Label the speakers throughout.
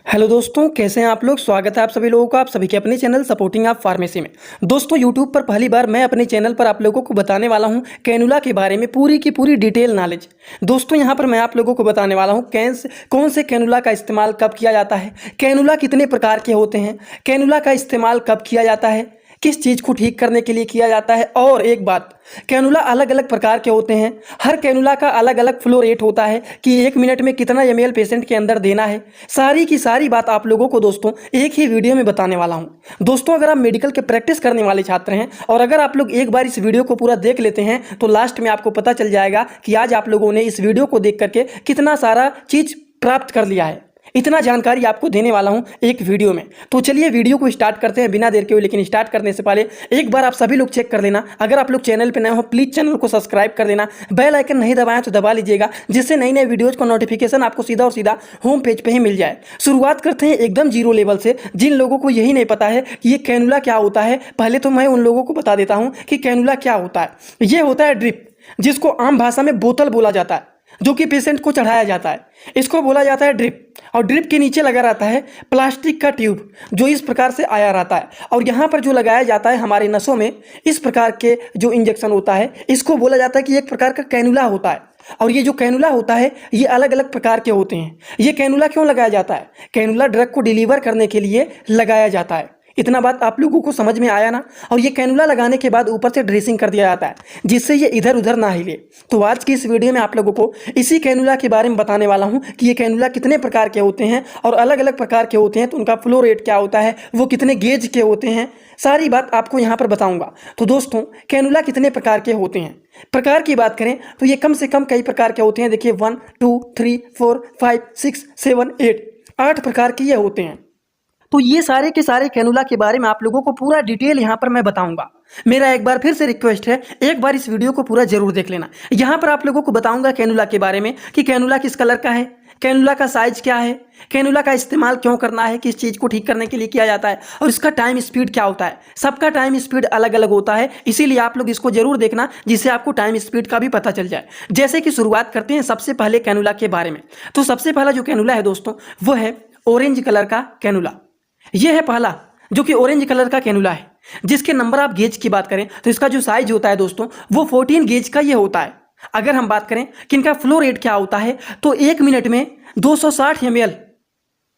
Speaker 1: Hello दोस्तों, कैसे हैं आप लोग। स्वागत है आप सभी लोगों का आप सभी के अपने चैनल सपोर्टिंग आप फार्मेसी में। दोस्तों यूट्यूब पर पहली बार मैं अपने चैनल पर आप लोगों को बताने वाला हूं कैनुला के बारे में पूरी की पूरी डिटेल नॉलेज। दोस्तों यहां पर मैं आप लोगों को बताने वाला हूं कौन से कैनुला का इस्तेमाल कब किया जाता है, कैनुला कितने प्रकार के होते हैं, कैनुला का इस्तेमाल कब किया जाता है, किस चीज़ को ठीक करने के लिए किया जाता है। और एक बात, कैनुला अलग अलग प्रकार के होते हैं, हर कैनुला का अलग अलग फ्लो रेट होता है कि 1 मिनट में कितना ml पेशेंट के अंदर देना है। सारी की सारी बात आप लोगों को दोस्तों एक ही वीडियो में बताने वाला हूं। दोस्तों अगर आप मेडिकल के प्रैक्टिस करने वाले छात्र हैं और अगर आप लोग एक बार इस वीडियो को पूरा देख लेते हैं तो लास्ट में आपको पता चल जाएगा कि आज आप लोगों ने इस वीडियो को देख करके कितना सारा चीज़ प्राप्त कर लिया है। इतना जानकारी आपको देने वाला हूं एक वीडियो में। तो चलिए वीडियो को स्टार्ट करते हैं बिना देर के हुए। लेकिन स्टार्ट करने से पहले एक बार आप सभी लोग चेक कर लेना, अगर आप लोग चैनल पे नए हो प्लीज़ चैनल को सब्सक्राइब कर लेना, बेल आइकन नहीं दबाएं तो दबा लीजिएगा, जिससे नई नई वीडियोज़ का नोटिफिकेशन आपको सीधा और सीधा होम पेज पर ही मिल जाए। शुरुआत करते हैं एकदम जीरो लेवल से। जिन लोगों को यही नहीं पता है कि ये कैनुला क्या होता है, पहले तो मैं उन लोगों को बता देता हूँ कि कैनुला क्या होता है। ये होता है ड्रिप, जिसको आम भाषा में बोतल बोला जाता है, जो कि पेशेंट को चढ़ाया जाता है, इसको बोला जाता है ड्रिप। और ड्रिप के नीचे लगा रहता है प्लास्टिक का ट्यूब, जो इस प्रकार से आया रहता है। और यहाँ पर जो लगाया जाता है हमारे नसों में, इस प्रकार के जो इंजेक्शन होता है, इसको बोला जाता है कि एक प्रकार का कैनुला होता है। और ये जो कैनुला होता है ये अलग अलग प्रकार के होते हैं। ये कैनुला क्यों लगाया जाता है? कैनुला ड्रग को डिलीवर करने के लिए लगाया जाता है। इतना बात आप लोगों को समझ में आया ना। और ये कैनुला लगाने के बाद ऊपर से ड्रेसिंग कर दिया जाता है, जिससे ये इधर उधर ना हिले। तो आज की इस वीडियो में आप लोगों को इसी कैनुला के बारे में बताने वाला हूं कि ये कैनुला कितने प्रकार के होते हैं और अलग अलग प्रकार के होते हैं, तो उनका फ्लो रेट क्या होता है, वो कितने गेज के होते हैं, सारी बात आपको यहाँ पर बताऊँगा। तो दोस्तों कैनुला कितने प्रकार के होते हैं, प्रकार की बात करें तो ये कम से कम कई प्रकार के होते हैं। देखिए 1 2 3 4 5 6 7 8 प्रकार के ये होते हैं। तो ये सारे के सारे कैनुला के बारे में आप लोगों को पूरा डिटेल यहाँ पर मैं बताऊंगा। मेरा एक बार फिर से रिक्वेस्ट है, एक बार इस वीडियो को पूरा जरूर देख लेना। यहाँ पर आप लोगों को बताऊंगा कैनुला के बारे में कि कैनुला किस कलर का है, कैनुला का साइज क्या है, कैनुला का इस्तेमाल क्यों करना है, किस चीज़ को ठीक करने के लिए किया जाता है, और इसका टाइम स्पीड क्या होता है। सबका टाइम स्पीड अलग अलग होता है, इसीलिए आप लोग इसको जरूर देखना, जिससे आपको टाइम स्पीड का भी पता चल जाए। जैसे कि शुरुआत करते हैं सबसे पहले कैनुला के बारे में। तो सबसे पहला जो कैनुला है दोस्तों वो है ऑरेंज कलर का कैनुला। यह है पहला जो कि ऑरेंज कलर का कैनुला है, जिसके नंबर ऑफ गेज की बात करें तो इसका जो साइज होता है दोस्तों वो 14 गेज का ये होता है। अगर हम बात करें कि इनका फ्लो रेट क्या होता है तो 1 मिनट में 260 ml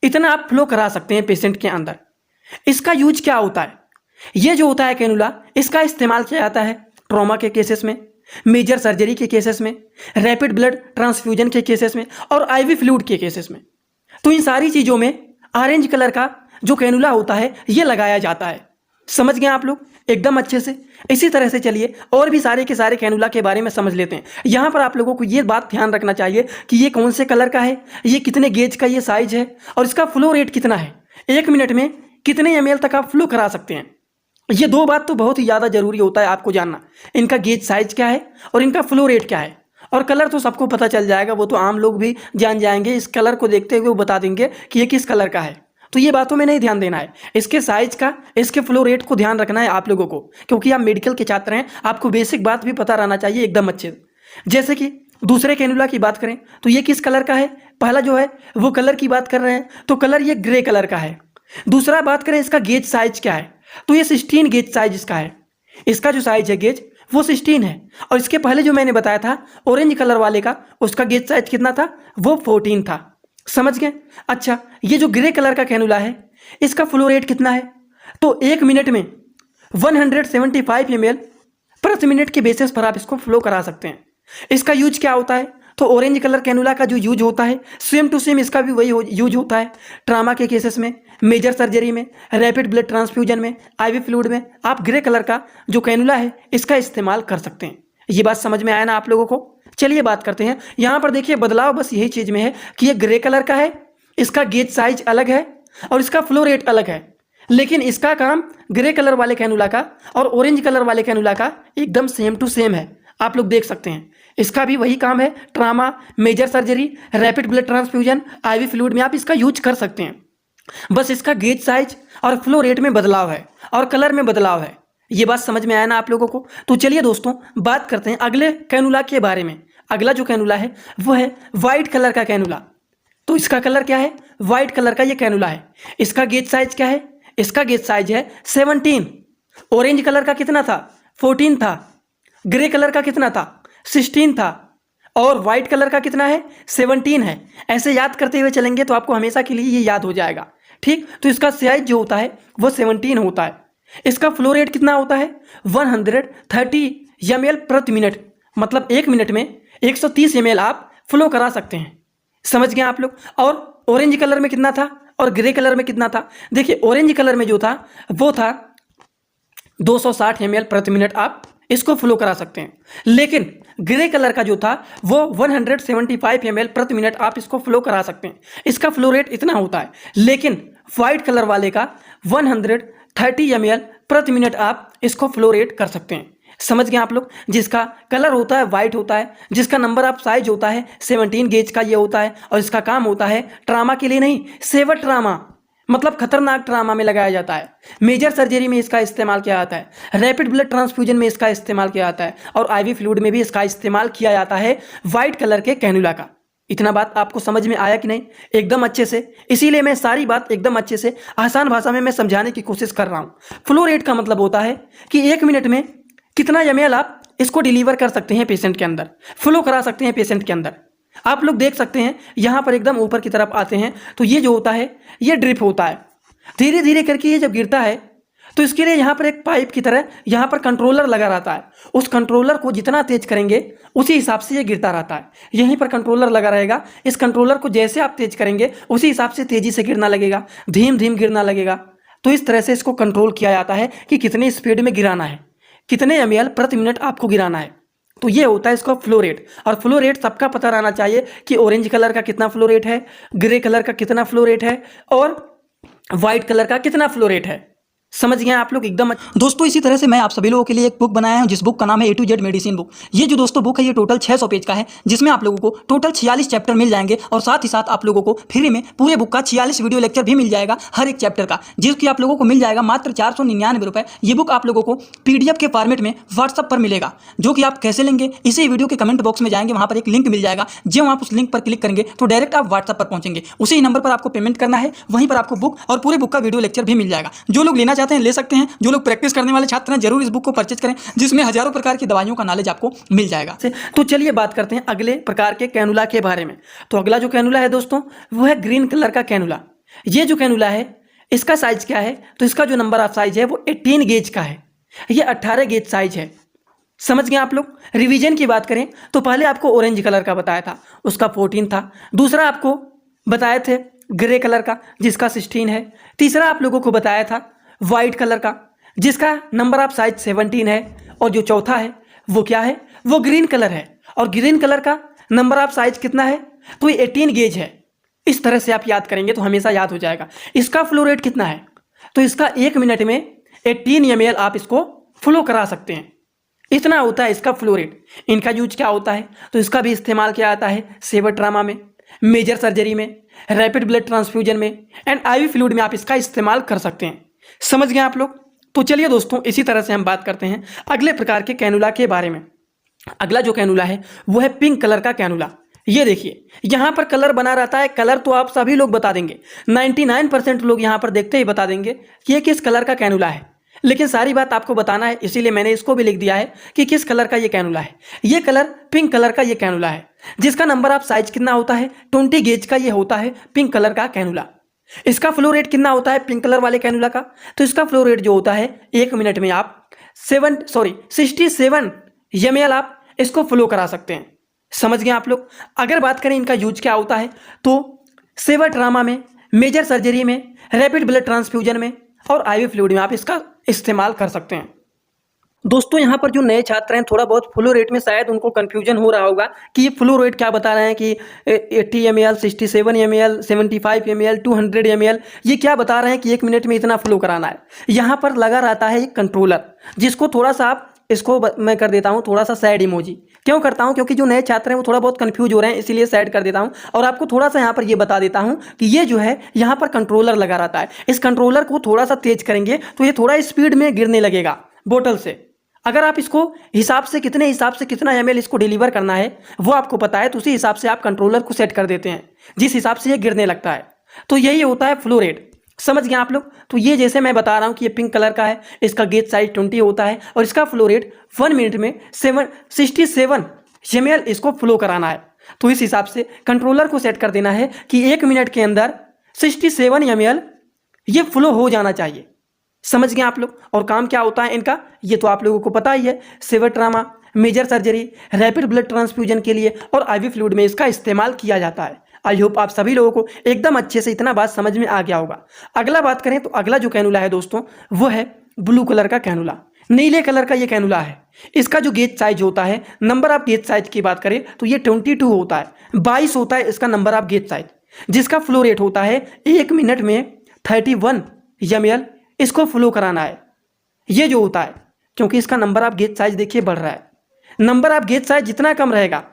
Speaker 1: इतना आप फ्लो करा सकते हैं पेशेंट के अंदर। इसका यूज क्या होता है? ये जो होता है कैनुला, इसका इस्तेमाल किया जाता है ट्रॉमा के केसेस में, मेजर सर्जरी के केसेस में, रैपिड ब्लड ट्रांसफ्यूजन के केसेस में और आईवी फ्लूइड के केसेस में। तो इन सारी चीज़ों में ऑरेंज कलर का जो कैनुला होता है ये लगाया जाता है। समझ गए आप लोग एकदम अच्छे से। इसी तरह से चलिए और भी सारे के सारे कैनुला के बारे में समझ लेते हैं। यहाँ पर आप लोगों को ये बात ध्यान रखना चाहिए कि ये कौन से कलर का है, ये कितने गेज का ये साइज है और इसका फ्लो रेट कितना है, 1 मिनट में कितने ml तक आप फ्लो करा सकते हैं। ये दो बात तो बहुत ही ज़्यादा जरूरी होता है आपको जानना। इनका गेज साइज क्या है और इनका फ्लो रेट क्या है। और कलर तो सबको पता चल जाएगा, वो तो आम लोग भी जान जाएंगे। इस कलर को देखते हुए वो बता देंगे कि ये किस कलर का है। तो ये बातों में नहीं ध्यान देना है, इसके साइज का, इसके फ्लो रेट को ध्यान रखना है आप लोगों को, क्योंकि आप मेडिकल के छात्र हैं, आपको बेसिक बात भी पता रहना चाहिए एकदम अच्छे। जैसे कि दूसरे कैनुला की बात करें तो ये किस कलर का है, पहला जो है वो कलर की बात कर रहे हैं तो कलर ये ग्रे कलर का है। दूसरा बात करें इसका गेज साइज क्या है तो ये 16 गेज साइज इसका है। इसका जो साइज है गेज वो 16 है। और इसके पहले जो मैंने बताया था ऑरेंज कलर वाले का, उसका गेज साइज कितना था, वो 14 था। समझ गए? अच्छा, ये जो ग्रे कलर का कैनुला है इसका फ्लो रेट कितना है तो 1 मिनट में 175 ml प्रति मिनट के बेसिस पर आप इसको फ्लो करा सकते हैं। इसका यूज क्या होता है तो ऑरेंज कलर कैनुला का जो यूज होता है सेम टू सेम इसका भी वही यूज होता है। ट्रामा के केसेस में, मेजर सर्जरी में, रैपिड ब्लड ट्रांसफ्यूजन में, आईवी फ्लूइड में आप ग्रे कलर का जो कैनुला है इसका इस्तेमाल कर सकते हैं। ये बात समझ में आया ना आप लोगों को। चलिए बात करते हैं। यहाँ पर देखिए बदलाव बस यही चीज़ में है कि ये ग्रे कलर का है, इसका गेज साइज अलग है और इसका फ्लो रेट अलग है। लेकिन इसका काम ग्रे कलर वाले कैनुला का और ऑरेंज कलर वाले कैनुला का एकदम सेम टू सेम है। आप लोग देख सकते हैं इसका भी वही काम है। Trauma, major surgery, rapid blood transfusion, IV fluid में आप इसका यूज कर सकते हैं। बस इसका गेज साइज और फ्लो रेट में बदलाव है और कलर में बदलाव है। ये बात समझ में आया ना आप लोगों को। तो चलिए दोस्तों बात करते हैं अगले कैनुला के बारे में। अगला जो कैनुला है वो है वाइट कलर का कैनुला। तो इसका कलर क्या है, वाइट कलर का ये कैनुला है। इसका गेज साइज क्या है, इसका गेज साइज है 17। ऑरेंज कलर का कितना था, 14 था। ग्रे कलर का कितना था, 16 था। और वाइट कलर का कितना है, 17 है। ऐसे याद करते हुए चलेंगे तो आपको हमेशा के लिए ये याद हो जाएगा। ठीक, तो इसका साइज जो होता है वो 17 होता है। इसका फ्लो रेट कितना होता है, 130 ml प्रति मिनट, मतलब 1 मिनट में 130 ml आप फ्लो करा सकते हैं। समझ गए आप लोग। और ऑरेंज कलर में कितना था और ग्रे कलर में कितना था। देखिए ऑरेंज कलर में जो था वो था 260 ml प्रति मिनट आप इसको फ्लो करा सकते हैं। लेकिन ग्रे कलर का जो था वो 175 ml प्रति मिनट आप इसको फ्लो करा सकते हैं। इसका फ्लो रेट इतना होता है। लेकिन वाइट कलर वाले का 130 ml प्रति मिनट आप इसको फ्लो रेट कर सकते हैं। समझ गए आप लोग। जिसका कलर होता है वाइट होता है, जिसका नंबर ऑफ साइज होता है 17 गेज का ये होता है, और इसका काम होता है ट्रामा के लिए नहीं, सेवर ट्रामा मतलब खतरनाक ट्रामा में लगाया जाता है। मेजर सर्जरी में इसका इस्तेमाल किया जाता है, रैपिड ब्लड ट्रांसफ्यूजन में इसका इस्तेमाल किया जाता है, और आईवी फ्लूइड में भी इसका इस्तेमाल किया जाता है वाइट कलर के कैनुला का। इतना बात आपको समझ में आया कि नहीं, एकदम अच्छे से। इसीलिए मैं सारी बात एकदम अच्छे से आसान भाषा में मैं समझाने की कोशिश कर रहा हूँ। फ्लो रेट का मतलब होता है कि 1 मिनट में कितना ml आप इसको डिलीवर कर सकते हैं पेशेंट के अंदर, फ्लो करा सकते हैं पेशेंट के अंदर। आप लोग देख सकते हैं यहाँ पर एकदम ऊपर की तरफ आते हैं तो ये जो होता है ये ड्रिप होता है। धीरे धीरे करके ये जब गिरता है तो इसके लिए यहाँ पर एक पाइप की तरह यहाँ पर कंट्रोलर लगा रहता है। उस कंट्रोलर को जितना तेज करेंगे उसी हिसाब से ये गिरता रहता है। यहीं पर कंट्रोलर लगा रहेगा। इस कंट्रोलर को जैसे आप तेज करेंगे उसी हिसाब से तेजी से गिरना लगेगा, धीम धीम गिरना लगेगा। तो इस तरह से इसको कंट्रोल किया जाता है कि कितनी स्पीड में गिराना है, कितने ml प्रति मिनट आपको गिराना है। तो ये होता है इसका फ्लो रेट। और फ्लो रेट सबका पता रहना चाहिए कि ऑरेंज कलर का कितना फ्लो रेट है, ग्रे कलर का कितना फ्लो रेट है, और वाइट कलर का कितना फ्लो रेट है। समझ गए आप लोग एकदम।
Speaker 2: दोस्तों इसी तरह से मैं आप सभी लोगों के लिए एक बुक बनाया हूं जिस बुक का नाम है A to Z medicine book. ये जो दोस्तों बुक है ये टोटल 600 पेज का है, जिसमें आप लोगों को टोटल 46 चैप्टर मिल जाएंगे, और साथ ही साथ आप लोगों को फ्री में पूरे बुक का 46 वीडियो लेक्चर भी मिल जाएगा हर एक चैप्टर का, जिसकी आप लोगों को मिल जाएगा मात्र 499 रुपये। ये बुक आप लोगों को PDF के फॉर्मेट में व्हाट्सअप पर मिलेगा, जो कि आप कैसे लेंगे इसी वीडियो के कमेंट बॉक्स में जाएंगे, वहाँ पर एक लिंक मिल जाएगा। जब आप उस लिंक पर क्लिक करेंगे तो डायरेक्ट आप व्हाट्सअप पर पहुंचेंगे, उसी नंबर पर आपको पेमेंट करना है, वहीं पर आपको बुक और पूरे बुक का वीडियो लेक्चर भी मिल जाएगा। जो लोग लेना चाहते हैं ले सकते हैं, जो लोग प्रैक्टिस करने वाले छात्र हैं जरूर इस बुक को परचेज करें, जिसमें हजारों प्रकार की दवाइयों का नॉलेज आपको मिल जाएगा।
Speaker 1: तो चलिए बात करते हैं अगले प्रकार के कैनुला के बारे में। तो अगला जो कैनुला है दोस्तों वो है ग्रीन कलर का कैनुला। ये जो कैनुला है इसका साइज क्या है, तो इसका जो नंबर ऑफ साइज है वो 18 गेज का है, ये 18 गेज साइज है। समझ गए आप लोग। रिवीजन की बात करें तो पहले आपको ऑरेंज कलर का बताया था, उसका 14 था। दूसरा आपको बताए थे ग्रे कलर का जिसका 16 है। तीसरा आप लोगों को बताया था वाइट कलर का जिसका नंबर ऑफ साइज 17 है। और जो चौथा है वो क्या है, वो ग्रीन कलर है, और ग्रीन कलर का नंबर ऑफ साइज कितना है, तो ये 18 गेज है। इस तरह से आप याद करेंगे तो हमेशा याद हो जाएगा। इसका फ्लो रेट कितना है, तो इसका 1 मिनट में 18 ml आप इसको फ्लो करा सकते हैं। इतना होता है इसका फ्लो रेट। इनका यूज क्या होता है, तो इसका भी इस्तेमाल किया जाता है सेवर ट्रामा में, मेजर सर्जरी में, रैपिड ब्लड ट्रांसफ्यूजन में, एंड आईवी फ्लूइड में आप इसका इस्तेमाल कर सकते हैं। समझ गए आप लोग। तो चलिए दोस्तों इसी तरह से हम बात करते हैं अगले प्रकार के कैनुला के बारे में। अगला जो कैनुला है वो है पिंक कलर का कैनुला। ये देखिए यहाँ पर कलर बना रहता है। कलर तो आप सभी लोग बता देंगे, 99% लोग यहाँ पर देखते ही बता देंगे कि ये किस कलर का कैनुला है। लेकिन सारी बात आपको बताना है, इसीलिए मैंने इसको भी लिख दिया है कि किस कलर का ये कैनुला है। ये कलर पिंक कलर का ये कैनुला है, जिसका नंबर ऑफ साइज कितना होता है, 20 गेज का ये होता है पिंक कलर का कैनुला। इसका फ्लो रेट कितना होता है पिंक कलर वाले कैनुला का, तो इसका फ्लो रेट जो होता है 1 मिनट में आप 67 ml आप इसको फ्लो करा सकते हैं। समझ गए आप लोग। अगर बात करें इनका यूज क्या होता है, तो सेवर ट्रामा में, मेजर सर्जरी में, रैपिड ब्लड ट्रांसफ्यूजन में, और आईवी फ्लूइड में आप इसका इस्तेमाल कर सकते हैं। दोस्तों यहाँ पर जो नए छात्र हैं थोड़ा बहुत फ्लो रेट में शायद उनको कन्फ्यूजन हो रहा होगा कि ये फ्लो रेट क्या बता रहे हैं कि 80 ml, 67 ml, 75 ml, 200 ml, ये क्या बता रहे हैं कि 1 मिनट में इतना फ्लो कराना है। यहाँ पर लगा रहता है एक कंट्रोलर, जिसको थोड़ा सा आप इसको मैं कर देता हूँ थोड़ा सा सैड इमोजी। क्यों करता हूँ, क्योंकि जो नए छात्र हैं वो थोड़ा बहुत कंफ्यूज हो रहे हैं, इसीलिए सैड कर देता हूँ। और आपको थोड़ा सा यहाँ पर ये बता देता हूँ कि ये जो है यहाँ पर कंट्रोलर लगा रहता है। इस कंट्रोलर को थोड़ा सा तेज करेंगे तो ये थोड़ा स्पीड में गिरने लगेगा बोतल से। अगर आप इसको हिसाब से कितना ml इसको डिलीवर करना है वो आपको पता है, तो उसी हिसाब से आप कंट्रोलर को सेट कर देते हैं जिस हिसाब से ये गिरने लगता है। तो यही होता है फ्लो रेट। समझ गए आप लोग। तो ये जैसे मैं बता रहा हूँ कि ये पिंक कलर का है, इसका गेज साइज 20 होता है और इसका फ्लो रेट 1 मिनट में 67 ml इसको फ्लो कराना है। तो इस हिसाब से कंट्रोलर को सेट कर देना है कि 1 मिनट के अंदर 67 ml ये फ्लो हो जाना चाहिए। समझ गए आप लोग। और काम क्या होता है इनका ये तो आप लोगों को पता ही है। Severe trauma, major surgery, rapid blood transfusion के लिए और आईवी फ्लूइड में इसका इस्तेमाल किया जाता है। आई होप आप सभी लोगों को एकदम अच्छे से इतना बात समझ में आ गया होगा। अगला बात करें तो अगला जो कैनुला है दोस्तों वो है ब्लू कलर का कैनुला। नीले कलर का ये कैनुला है। इसका जो गेज साइज होता है, नंबर ऑफ गेज साइज की बात करें तो ये 22 होता है, 22 होता है इसका नंबर ऑफ गेज साइज, जिसका फ्लो रेट होता है 1 मिनट में 31 ml इसको फ्लो कराना है। ये जो होता है क्योंकि इसका नंबर ऑफ गेज साइज देखिए बढ़ रहा है। नंबर ऑफ गेज साइज जितना कम रहेगा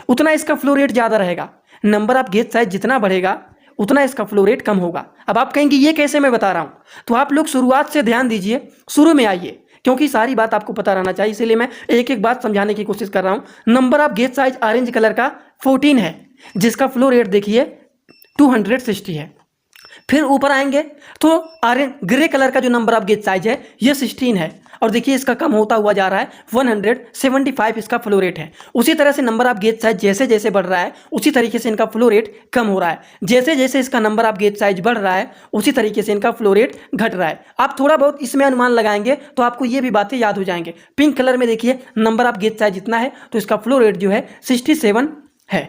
Speaker 1: उतना इसका फ्लो रेट ज़्यादा रहेगा। नंबर ऑफ गेज साइज जितना बढ़ेगा उतना इसका फ्लो रेट कम होगा। अब आप कहेंगे ये कैसे मैं बता रहा हूँ, तो आप लोग शुरुआत से ध्यान दीजिए, शुरू में आइए क्योंकि सारी बात आपको पता रहना चाहिए, इसीलिए मैं एक एक बात समझाने की कोशिश कर रहा हूँ। Number of gauge size orange colour का 14 है, जिसका फ्लो रेट देखिए 260 है। फिर ऊपर आएंगे तो ऑरेंज ग्रे कलर का जो नंबर ऑफ गेज साइज है ये 16 है और देखिए इसका कम होता हुआ जा रहा है, 175 इसका फ्लो रेट है। उसी तरह से नंबर ऑफ गेज साइज जैसे जैसे बढ़ रहा है उसी तरीके से इनका फ्लो रेट कम हो रहा है। जैसे जैसे इसका नंबर ऑफ गेज साइज बढ़ रहा है उसी तरीके से इनका फ्लो रेट घट रहा है। आप थोड़ा बहुत इसमें अनुमान लगाएंगे तो आपको ये भी बातें याद हो जाएंगे। पिंक कलर में देखिए नंबर ऑफ गेज साइज जितना है तो इसका फ्लो रेट जो है 67 है।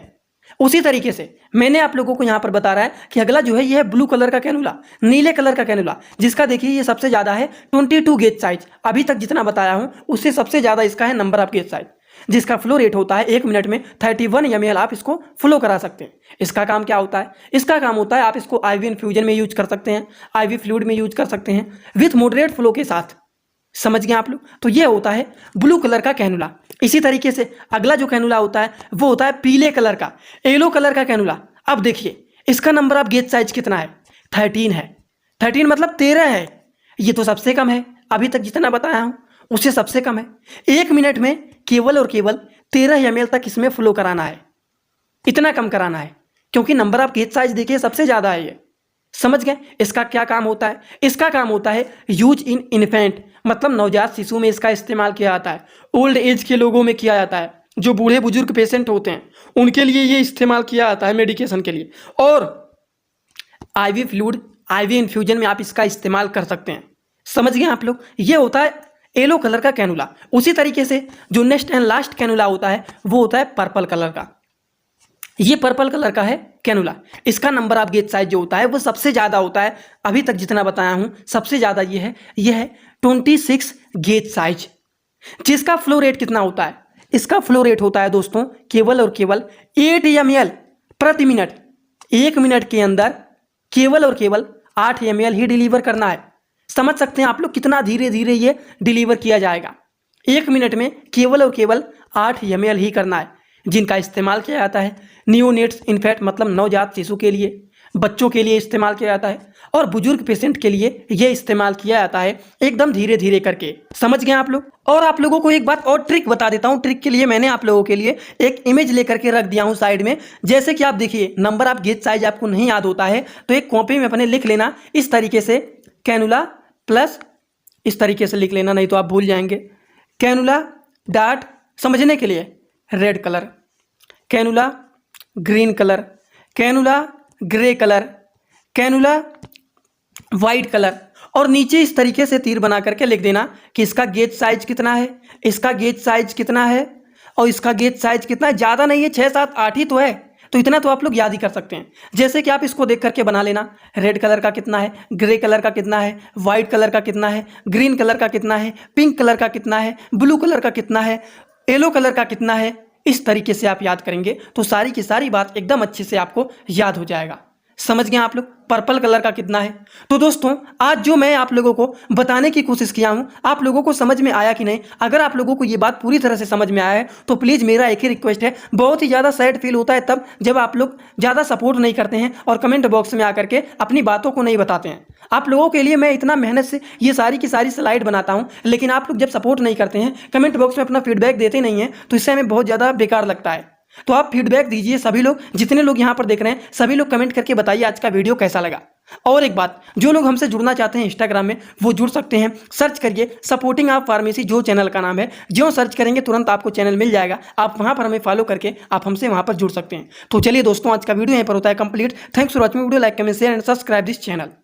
Speaker 1: उसी तरीके से मैंने आप लोगों को यहाँ पर बता रहा है कि अगला जो है ये है ब्लू कलर का कैनुला, नीले कलर का कैनुला, जिसका देखिए ये सबसे ज़्यादा है 22 गेज साइज। अभी तक जितना बताया हूँ उससे सबसे ज़्यादा इसका है नंबर ऑफ गेज साइज, जिसका फ्लो रेट होता है 1 मिनट में 31 ml आप इसको फ्लो करा सकते हैं। इसका काम क्या होता है, इसका काम होता है आप इसको आईवी इन्फ्यूजन में यूज कर सकते हैं, आईवी फ्लूइड में यूज कर सकते हैं विथ मॉडरेट फ्लो के साथ। समझ गए आप लोग। तो ये होता है ब्लू कलर का कैनुला। इसी तरीके से अगला जो कैनुला होता है वो होता है पीले कलर का, येलो कलर का कैनुला। अब देखिए इसका नंबर ऑफ गेज साइज कितना है, 13 है। 13 मतलब 13 है। ये तो सबसे कम है, अभी तक जितना बताया हूँ उससे सबसे कम है। 1 मिनट में केवल और केवल 13 ml तक इसमें फ्लो कराना है, इतना कम कराना है क्योंकि नंबर ऑफ गेज साइज देखिए सबसे ज़्यादा है ये। समझ गए। इसका क्या काम होता है, इसका काम होता है यूज इन इन्फेंट, मतलब नवजात शिशु में इसका इस्तेमाल किया जाता है। ओल्ड एज के लोगों में किया जाता है, जो बूढ़े बुजुर्ग पेशेंट होते हैं उनके लिए ये इस्तेमाल किया जाता है मेडिकेशन के लिए। और आईवी फ्लूइड, आईवी इन्फ्यूजन में आप इसका इस्तेमाल कर सकते हैं। समझ गए आप लोग। ये होता है येलो कलर का कैनुला। उसी तरीके से जो नेक्स्ट एंड लास्ट कैनुला होता है वो होता है पर्पल कलर का। ये पर्पल कलर का है कैनुला। इसका नंबर ऑफ गेज साइज जो होता है वो सबसे ज़्यादा होता है, अभी तक जितना बताया हूँ सबसे ज़्यादा ये है 26 गेज साइज। जिसका फ्लो रेट कितना होता है, इसका फ्लो रेट होता है दोस्तों केवल और केवल 8 ml प्रति मिनट। 1 मिनट के अंदर केवल और केवल 8 ml ही डिलीवर करना है। समझ सकते हैं आप लोग कितना धीरे धीरे ये डिलीवर किया जाएगा। 1 मिनट में केवल और केवल 8 ml ही करना है, जिनका इस्तेमाल किया जाता है नियोनेट्स इन्फेंट, मतलब नवजात शिशु के लिए, बच्चों के लिए इस्तेमाल किया जाता है और बुजुर्ग पेशेंट के लिए ये इस्तेमाल किया जाता है एकदम धीरे धीरे करके। समझ गए आप लोग। और आप लोगों को एक बात और ट्रिक बता देता हूँ। ट्रिक के लिए मैंने आप लोगों के लिए एक इमेज लेकर के रख दिया हूँ साइड में। जैसे कि आप देखिए नंबर ऑफ गेज साइज आपको नहीं याद होता है तो एक कॉपी में अपने लिख लेना इस तरीके से, कैनुला प्लस इस तरीके से लिख लेना, नहीं तो आप भूल जाएंगे। कैनुला डॉट समझने के लिए red colour, cannula green colour, cannula grey colour, cannula white colour, और नीचे इस तरीके से तीर बना करके लिख देना कि इसका गेज साइज कितना है, इसका गेज साइज कितना है और इसका गेज साइज कितना है। ज़्यादा नहीं है, 6, 7, 8 ही तो है, तो इतना तो आप लोग याद ही कर सकते हैं। जैसे कि आप इसको देख करके बना लेना, रेड कलर का कितना है, ग्रे कलर का कितना है, वाइट कलर का कितना है, ग्रीन कलर का कितना है, पिंक कलर का कितना है, ब्लू कलर का कितना है, येलो कलर का कितना है। इस तरीके से आप याद करेंगे तो सारी की सारी बात एकदम अच्छे से आपको याद हो जाएगा। समझ गए आप लोग। पर्पल कलर का कितना है। तो दोस्तों आज जो मैं आप लोगों को बताने की कोशिश किया हूं, आप लोगों को समझ में आया कि नहीं। अगर आप लोगों को ये बात पूरी तरह से समझ में आया है तो प्लीज़ मेरा एक ही रिक्वेस्ट है, बहुत ही ज़्यादा सैड फील होता है तब जब आप लोग ज़्यादा सपोर्ट नहीं करते हैं और कमेंट बॉक्स में आकर के अपनी बातों को नहीं बताते हैं। आप लोगों के लिए मैं इतना मेहनत से ये सारी की सारी स्लाइड बनाता हूं, लेकिन आप लोग जब सपोर्ट नहीं करते हैं, कमेंट बॉक्स में अपना फीडबैक देते नहीं हैं, तो इससे हमें बहुत ज़्यादा बेकार लगता है। तो आप फीडबैक दीजिए, सभी लोग जितने लोग यहाँ पर देख रहे हैं सभी लोग कमेंट करके बताइए आज का वीडियो कैसा लगा। और एक बात, जो लोग हमसे जुड़ना चाहते हैं इंस्टाग्राम में वो जुड़ सकते हैं। सर्च करिए सपोर्टिंग ऑफ फार्मेसी, जो चैनल का नाम है। जो सर्च करेंगे तुरंत आपको चैनल मिल जाएगा। आप वहां पर हमें फॉलो करके आप हमसे वहां पर जुड़ सकते हैं। तो चलिए दोस्तों, आज का वीडियो यहीं पर होता है complete. Thanks for watching video, like comment share and subscribe this channel.